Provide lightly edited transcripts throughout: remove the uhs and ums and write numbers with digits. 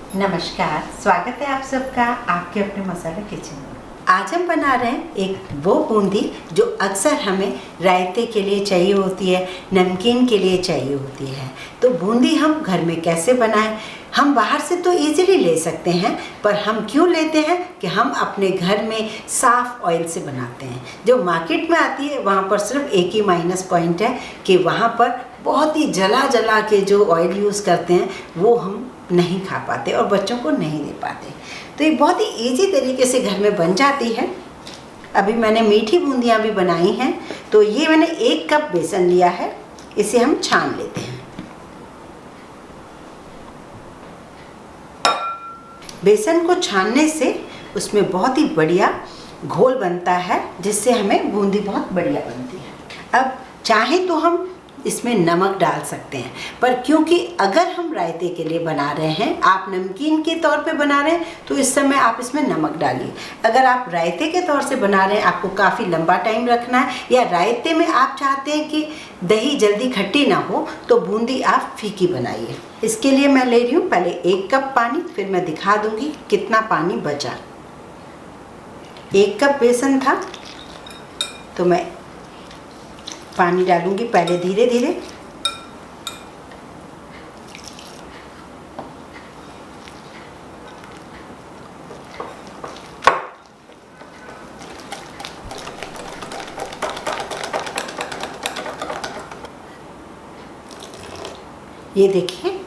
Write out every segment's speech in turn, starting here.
नमस्कार, स्वागत है आप सबका आपके अपने मसाला किचन में। आज हम बना रहे हैं एक वो बूंदी जो अक्सर हमें रायते के लिए चाहिए होती है, नमकीन के लिए चाहिए होती है। तो बूंदी हम घर में कैसे बनाएं? हम बाहर से तो इजीली ले सकते हैं, पर हम क्यों लेते हैं कि हम अपने घर में साफ़ ऑयल से बनाते हैं। जो मार्केट में आती है वहाँ पर सिर्फ एक ही माइनस पॉइंट है कि वहाँ पर बहुत ही जला के जो ऑयल यूज़ करते हैं वो हम नहीं खा पाते और बच्चों को नहीं दे पाते। तो ये बहुत ही इजी तरीके से घर में बन जाती है। अभी मैंने मीठी बूंदियाँ भी बनाई हैं। तो ये मैंने 1 कप बेसन लिया है, इसे हम छान लेते हैं। बेसन को छानने से उसमें बहुत ही बढ़िया घोल बनता है, जिससे हमें बूंदी बहुत बढ़िया बनती है। अब चाहे तो हम इसमें नमक डाल सकते हैं, पर क्योंकि अगर हम रायते के लिए बना रहे हैं, आप नमकीन के तौर पे बना रहे हैं तो इस समय आप इसमें नमक डालिए। अगर आप रायते के तौर से बना रहे हैं, आपको काफ़ी लंबा टाइम रखना है, या रायते में आप चाहते हैं कि दही जल्दी खट्टी ना हो, तो बूंदी आप फीकी बनाइए। इसके लिए मैं ले रही हूँ पहले 1 कप पानी, फिर मैं दिखा दूँगी कितना पानी बचा। 1 कप बेसन था तो मैं पानी डालूंगी पहले धीरे धीरे। ये देखिए,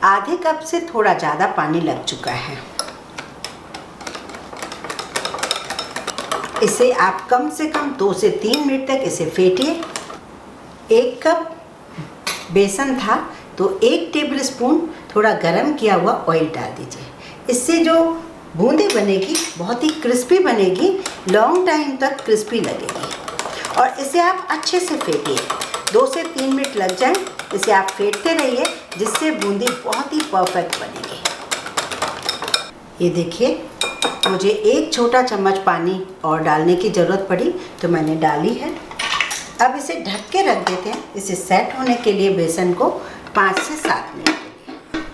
आधे कप से थोड़ा ज़्यादा पानी लग चुका है। इसे आप कम से कम 2 से 3 मिनट तक इसे फेंटिए। 1 कप बेसन था तो 1 टेबलस्पून थोड़ा गरम किया हुआ ऑयल डाल दीजिए। इससे जो बूंदी बनेगी बहुत ही क्रिस्पी बनेगी, लॉन्ग टाइम तक क्रिस्पी लगेगी। और इसे आप अच्छे से फेंटिए, 2 से 3 मिनट लग जाएं, इसे आप फेंटते रहिए, जिससे बूंदी बहुत ही परफेक्ट बनेगी। ये देखिए, मुझे 1 छोटा चम्मच पानी और डालने की ज़रूरत पड़ी तो मैंने डाली है। अब इसे ढक के रख देते हैं, इसे सेट होने के लिए बेसन को 5 से 7 मिनट के लिए।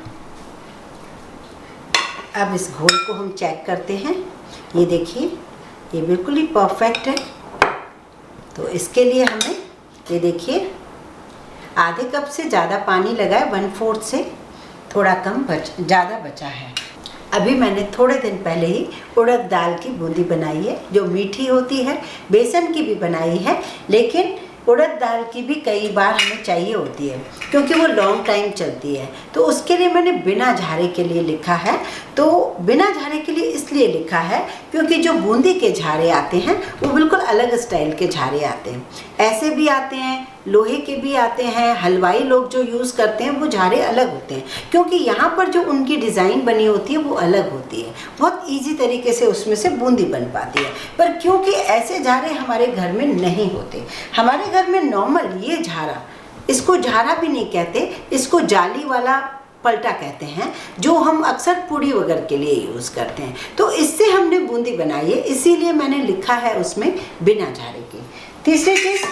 अब इस घोल को हम चेक करते हैं। ये देखिए, ये बिल्कुल ही परफेक्ट है। तो इसके लिए हमें, ये देखिए, आधे कप से ज़्यादा पानी लगाए, 1/4 से थोड़ा कम ज़्यादा बचा है। अभी मैंने थोड़े दिन पहले ही उड़द दाल की बूंदी बनाई है, जो मीठी होती है। बेसन की भी बनाई है, लेकिन उड़द दाल की भी कई बार हमें चाहिए होती है क्योंकि वो लॉन्ग टाइम चलती है। तो उसके लिए मैंने बिना झारे के लिए लिखा है। तो बिना झारे के लिए इसलिए लिखा है क्योंकि जो बूंदी के झारे आते हैं वो बिल्कुल अलग स्टाइल के झारे आते हैं। ऐसे भी आते हैं, लोहे के भी आते हैं। हलवाई लोग जो यूज़ करते हैं वो झारे अलग होते हैं, क्योंकि यहाँ पर जो उनकी डिज़ाइन बनी होती है वो अलग होती है। बहुत इजी तरीके से उसमें से बूंदी बन पाती है। पर क्योंकि ऐसे झारे हमारे घर में नहीं होते, हमारे घर में नॉर्मल ये झारा, इसको झारा भी नहीं कहते, इसको जाली वाला पलटा कहते हैं, जो हम अक्सर पूड़ी वगैरह के लिए यूज़ करते हैं। तो इससे हमने बूंदी बनाई है, इसीलिए मैंने लिखा है उसमें बिना झारे के। तीसरी चीज़,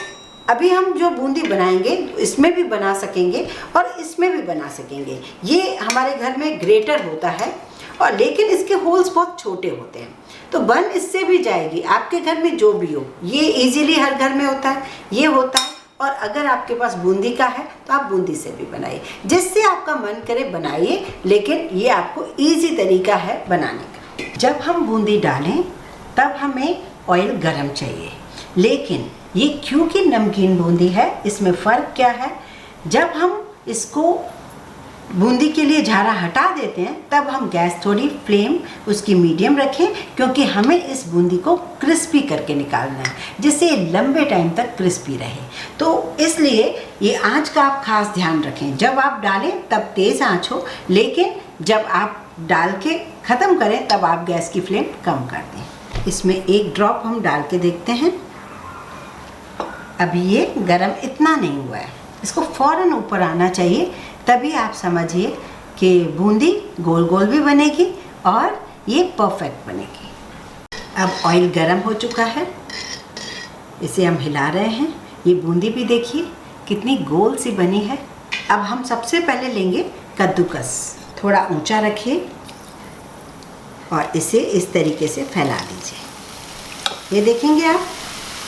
अभी हम जो बूंदी बनाएंगे इसमें भी बना सकेंगे और इसमें भी बना सकेंगे। ये हमारे घर में ग्रेटर होता है, और लेकिन इसके होल्स बहुत छोटे होते हैं, तो बन इससे भी जाएगी। आपके घर में जो भी हो, ये इजीली हर घर में होता है, ये होता है। और अगर आपके पास बूंदी का है तो आप बूंदी से भी बनाइए, जिससे आपका मन करे बनाइए, लेकिन ये आपको इजी तरीका है बनाने का। जब हम बूंदी डालें तब हमें ऑयल गरम चाहिए, लेकिन ये क्योंकि नमकीन बूंदी है, इसमें फ़र्क क्या है, जब हम इसको बूंदी के लिए झारा हटा देते हैं तब हम गैस थोड़ी फ्लेम उसकी मीडियम रखें, क्योंकि हमें इस बूंदी को क्रिस्पी करके निकालना है, जिससे ये लंबे टाइम तक क्रिस्पी रहे। तो इसलिए ये आंच का आप खास ध्यान रखें। जब आप डालें तब तेज़ आंच हो, लेकिन जब आप डाल के ख़त्म करें तब आप गैस की फ्लेम कम कर दें। इसमें 1 ड्रॉप हम डाल के देखते हैं। अभी ये गरम इतना नहीं हुआ है, इसको फ़ौरन ऊपर आना चाहिए, तभी आप समझिए कि बूंदी गोल गोल भी बनेगी और ये परफेक्ट बनेगी। अब ऑयल गरम हो चुका है, इसे हम हिला रहे हैं। ये बूंदी भी देखिए कितनी गोल सी बनी है। अब हम सबसे पहले लेंगे कद्दूकस। थोड़ा ऊंचा रखिए और इसे इस तरीके से फैला दीजिए। ये देखेंगे आप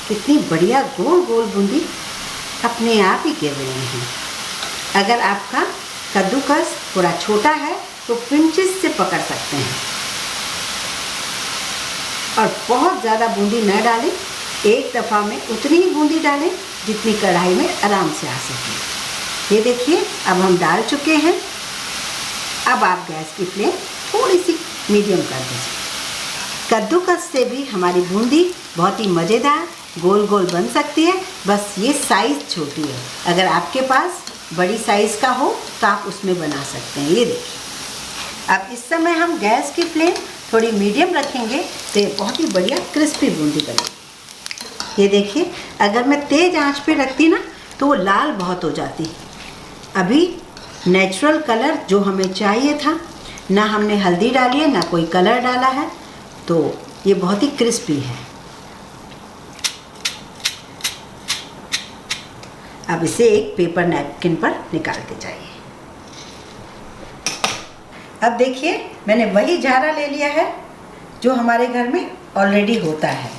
कितनी बढ़िया गोल गोल बूंदी अपने आप ही गिर रही हैं। अगर आपका कद्दूकस थोड़ा छोटा है तो पिंचेस से पकड़ सकते हैं और बहुत ज़्यादा बूंदी न डालें, एक दफ़ा में उतनी ही बूंदी डालें जितनी कढ़ाई में आराम से आ सके। ये देखिए अब हम डाल चुके हैं। अब आप गैस की फ्लेम थोड़ी सी मीडियम कर दीजिए। कद्दूकस से भी हमारी बूंदी बहुत ही मज़ेदार गोल गोल बन सकती है, बस ये साइज़ छोटी है। अगर आपके पास बड़ी साइज़ का हो तो आप उसमें बना सकते हैं। ये देखिए अब इस समय हम गैस की फ्लेम थोड़ी मीडियम रखेंगे तो ये बहुत ही बढ़िया क्रिस्पी बूंदी बनेगी। ये देखिए अगर मैं तेज़ आंच पे रखती ना तो वो लाल बहुत हो जाती। अभी नेचुरल कलर जो हमें चाहिए था, ना हमने हल्दी डाली है ना कोई कलर डाला है, तो ये बहुत ही क्रिस्पी है। अब इसे एक पेपर नैपकिन पर निकाल के जाइए। अब देखिए मैंने वही झारा ले लिया है जो हमारे घर में ऑलरेडी होता है।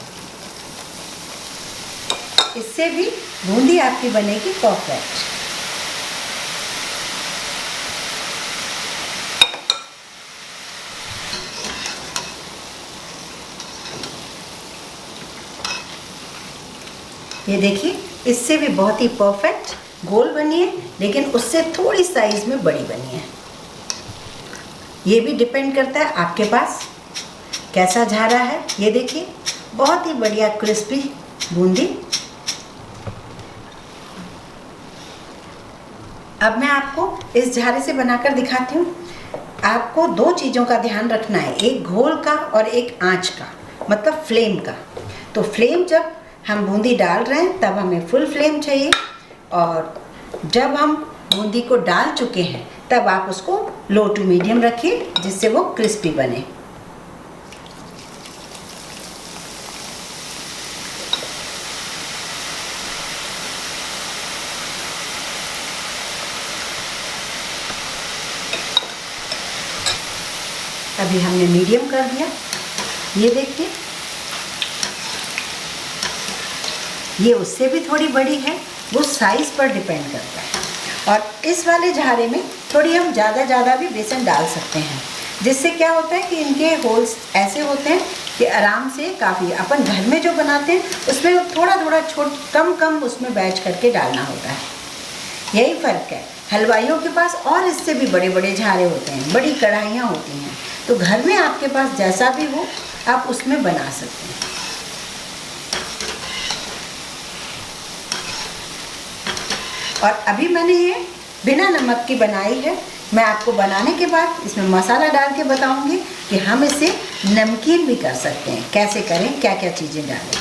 इससे भी बूंदी आपकी बनेगी परफेक्ट। ये देखिए इससे भी बहुत ही परफेक्ट गोल बनी है, लेकिन उससे थोड़ी साइज में बड़ी बनी है। ये भी डिपेंड करता है आपके पास कैसा झारा है। ये देखिए बहुत ही बढ़िया क्रिस्पी बूंदी। अब मैं आपको इस झारे से बनाकर दिखाती हूँ। आपको दो चीज़ों का ध्यान रखना है, एक घोल का और एक आंच का, मतलब फ्लेम का। तो फ्लेम जब हम बूंदी डाल रहे हैं तब हमें फुल फ्लेम चाहिए, और जब हम बूंदी को डाल चुके हैं तब आप उसको लो टू मीडियम रखिए जिससे वो क्रिस्पी बने। अभी हमने मीडियम कर दिया। ये देखिए ये उससे भी थोड़ी बड़ी है, वो साइज़ पर डिपेंड करता है। और इस वाले झारे में थोड़ी हम ज़्यादा भी बेसन डाल सकते हैं, जिससे क्या होता है कि इनके होल्स ऐसे होते हैं कि आराम से काफ़ी अपन घर में जो बनाते हैं उसमें थोड़ा कम उसमें बैच करके डालना होता है। यही फ़र्क है। हलवाइयों के पास और इससे भी बड़े बड़े झारे होते हैं, बड़ी कढ़ाइयाँ होती हैं, तो घर में आपके पास जैसा भी हो आप उसमें बना सकते हैं। और अभी मैंने ये बिना नमक की बनाई है। मैं आपको बनाने के बाद इसमें मसाला डाल के बताऊंगी कि हम इसे नमकीन भी कर सकते हैं। कैसे करें, क्या क्या चीज़ें डालें।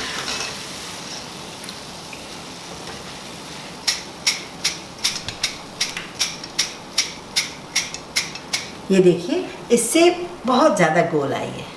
ये देखिए इससे बहुत ज़्यादा गोल आई है।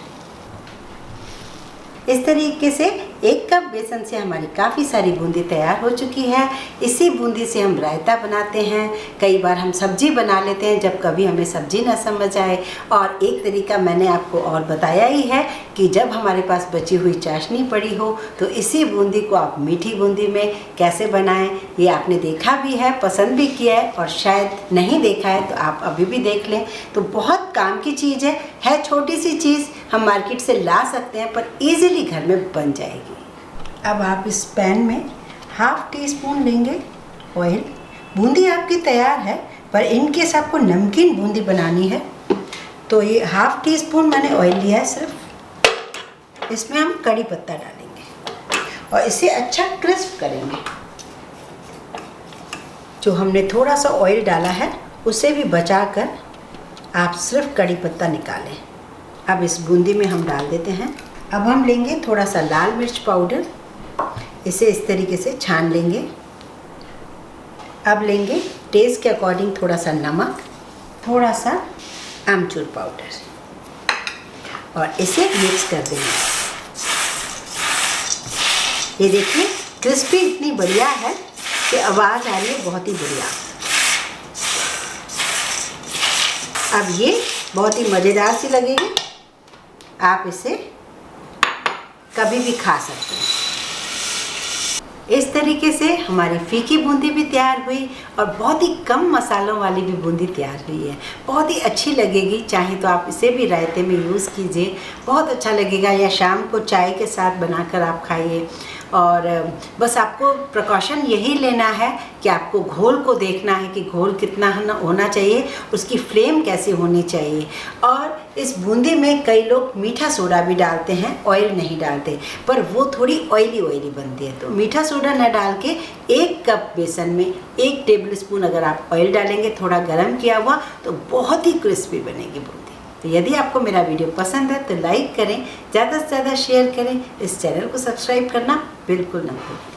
इस तरीके से 1 कप बेसन से हमारी काफ़ी सारी बूंदी तैयार हो चुकी है। इसी बूंदी से हम रायता बनाते हैं, कई बार हम सब्जी बना लेते हैं जब कभी हमें सब्जी ना समझ आए। और एक तरीका मैंने आपको और बताया ही है कि जब हमारे पास बची हुई चाशनी पड़ी हो तो इसी बूंदी को आप मीठी बूंदी में कैसे बनाएं, ये आपने देखा भी है, पसंद भी किया है, और शायद नहीं देखा है तो आप अभी भी देख लें। तो बहुत काम की चीज़ है छोटी सी चीज़, हम मार्केट से ला सकते हैं पर ईज़िली घर में बन जाएगी। अब आप इस पैन में 1/2 टीस्पून लेंगे ऑयल। बूंदी आपकी तैयार है, पर इनकेस आपको नमकीन बूंदी बनानी है तो ये 1/2 टीस्पून मैंने ऑयल लिया है सिर्फ। इसमें हम कड़ी पत्ता डालेंगे और इसे अच्छा क्रिस्प करेंगे। जो हमने थोड़ा सा ऑयल डाला है उसे भी बचाकर आप सिर्फ कड़ी पत्ता निकालें। अब इस बूंदी में हम डाल देते हैं। अब हम लेंगे थोड़ा सा लाल मिर्च पाउडर, इसे इस तरीके से छान लेंगे। अब लेंगे टेस्ट के अकॉर्डिंग थोड़ा सा नमक, थोड़ा सा आमचूर पाउडर, और इसे मिक्स कर देंगे। ये देखिए क्रिस्पी इतनी बढ़िया है कि आवाज़ आ रही है बहुत ही बढ़िया। अब ये बहुत ही मज़ेदार सी लगेगी, आप इसे कभी भी खा सकते हैं। इस तरीके से हमारी फीकी बूंदी भी तैयार हुई और बहुत ही कम मसालों वाली भी बूंदी तैयार हुई है। बहुत ही अच्छी लगेगी, चाहे तो आप इसे भी रायते में यूज़ कीजिए, बहुत अच्छा लगेगा, या शाम को चाय के साथ बनाकर आप खाइए। और बस आपको प्रिकॉशन यही लेना है कि आपको घोल को देखना है कि घोल कितना होना चाहिए, उसकी फ्लेम कैसी होनी चाहिए। और इस बूंदी में कई लोग मीठा सोडा भी डालते हैं, ऑयल नहीं डालते, पर वो थोड़ी ऑयली बनती है। तो मीठा सोडा न डाल के 1 कप बेसन में 1 टेबलस्पून अगर आप ऑयल डालेंगे, थोड़ा गर्म किया हुआ, तो बहुत ही क्रिस्पी बनेगी बूंदी। तो यदि आपको मेरा वीडियो पसंद है तो लाइक करें, ज़्यादा से ज़्यादा शेयर करें, इस चैनल को सब्सक्राइब करना बिल्कुल ना भूलें।